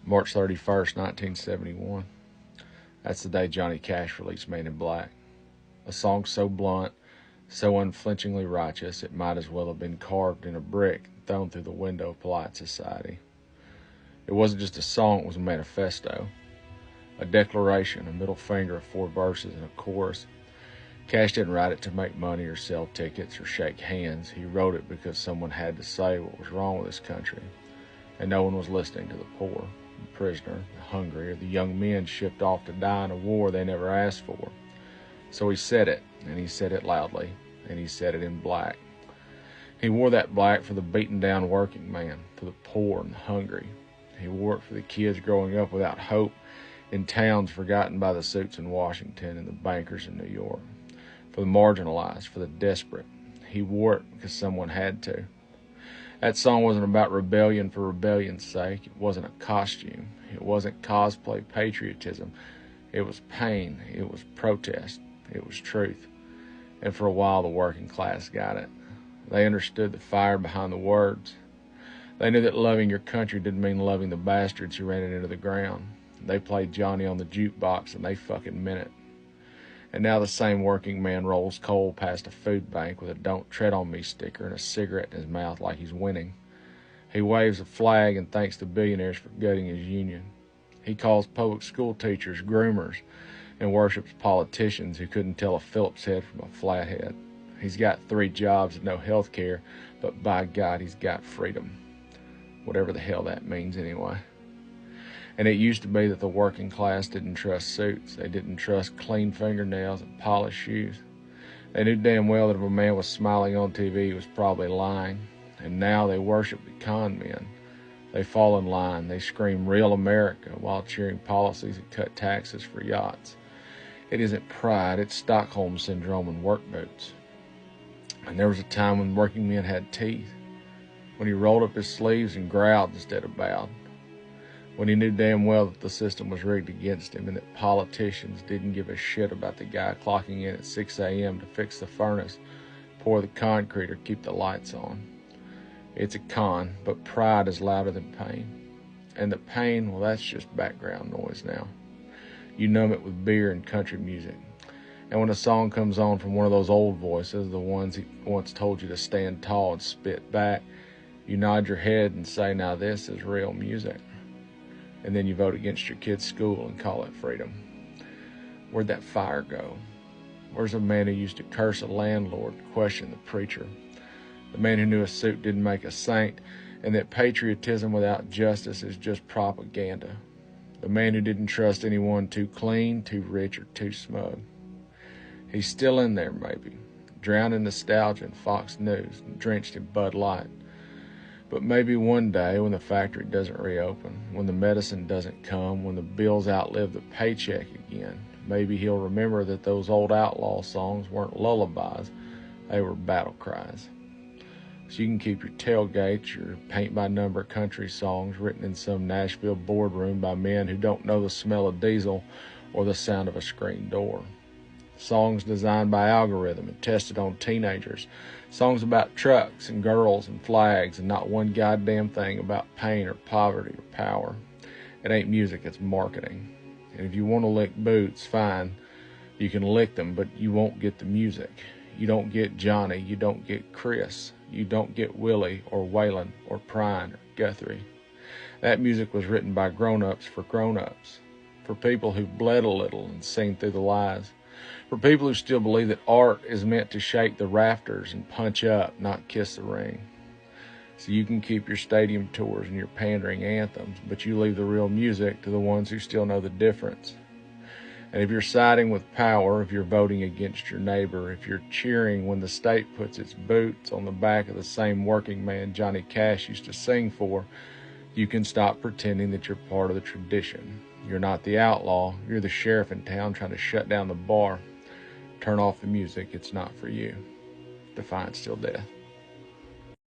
March 31st, 1971. That's the day Johnny Cash released Man in Black. A song so blunt, so unflinchingly righteous, it might as well have been carved in a brick and thrown through the window of polite society. It wasn't just a song, it was a manifesto. A declaration, a middle finger of 4 verses and a chorus. Cash didn't write it to make money or sell tickets or shake hands. He wrote it because someone had to say what was wrong with this country. And no one was listening to the poor, the prisoner, the hungry, or the young men shipped off to die in a war they never asked for. So he said it, and he said it loudly, and he said it in black. He wore that black for the beaten down working man, for the poor and the hungry. He wore it for the kids growing up without hope in towns forgotten by the suits in Washington and the bankers in New York, for the marginalized, for the desperate. He wore it because someone had to. That song wasn't about rebellion for rebellion's sake. It wasn't a costume. It wasn't cosplay patriotism. It was pain. It was protest. It was truth. And for a while, the working class got it. They understood the fire behind the words. They knew that loving your country didn't mean loving the bastards who ran it into the ground. They played Johnny on the jukebox, and they fucking meant it. And now the same working man rolls coal past a food bank with a "Don't Tread on Me" sticker and a cigarette in his mouth like he's winning. He waves a flag and thanks the billionaires for gutting his union. He calls public school teachers groomers and worships politicians who couldn't tell a Phillips head from a flathead. He's got 3 jobs and no health care, but by God, he's got freedom. Whatever the hell that means anyway. And it used to be that the working class didn't trust suits. They didn't trust clean fingernails and polished shoes. They knew damn well that if a man was smiling on TV, he was probably lying. And now they worship the con men. They fall in line. They scream "Real America" while cheering policies that cut taxes for yachts. It isn't pride, it's Stockholm Syndrome and work boots. And there was a time when working men had teeth, when he rolled up his sleeves and growled instead of bowed, when he knew damn well that the system was rigged against him and that politicians didn't give a shit about the guy clocking in at 6 a.m. to fix the furnace, pour the concrete, or keep the lights on. It's a con, but pride is louder than pain. And the pain, well, that's just background noise now. You numb it with beer and country music. And when a song comes on from one of those old voices, the ones he once told you to stand tall and spit back, you nod your head and say, "Now this is real music." And then you vote against your kid's school and call it freedom. Where'd that fire go? Where's the man who used to curse a landlord, question the preacher? The man who knew a suit didn't make a saint, and that patriotism without justice is just propaganda. The man who didn't trust anyone too clean, too rich, or too smug. He's still in there, maybe, drowned in nostalgia and Fox News, and drenched in Bud Light. But maybe one day, when the factory doesn't reopen, when the medicine doesn't come, when the bills outlive the paycheck again, maybe he'll remember that those old outlaw songs weren't lullabies, they were battle cries. So you can keep your tailgates, your paint-by-number country songs written in some Nashville boardroom by men who don't know the smell of diesel or the sound of a screen door. Songs designed by algorithm and tested on teenagers. Songs about trucks and girls and flags and not one goddamn thing about pain or poverty or power. It ain't music, it's marketing. And if you want to lick boots, fine. You can lick them, but you won't get the music. You don't get Johnny, you don't get Chris. You don't get Willie or Waylon or Prine or Guthrie. That music was written by grown-ups for grown-ups. For people who've bled a little and seen through the lies. For people who still believe that art is meant to shake the rafters and punch up, not kiss the ring. So you can keep your stadium tours and your pandering anthems, but you leave the real music to the ones who still know the difference. And if you're siding with power, if you're voting against your neighbor, if you're cheering when the state puts its boots on the back of the same working man Johnny Cash used to sing for, you can stop pretending that you're part of the tradition. You're not the outlaw, you're the sheriff in town trying to shut down the bar. Turn off the music, it's not for you. Defiance till death.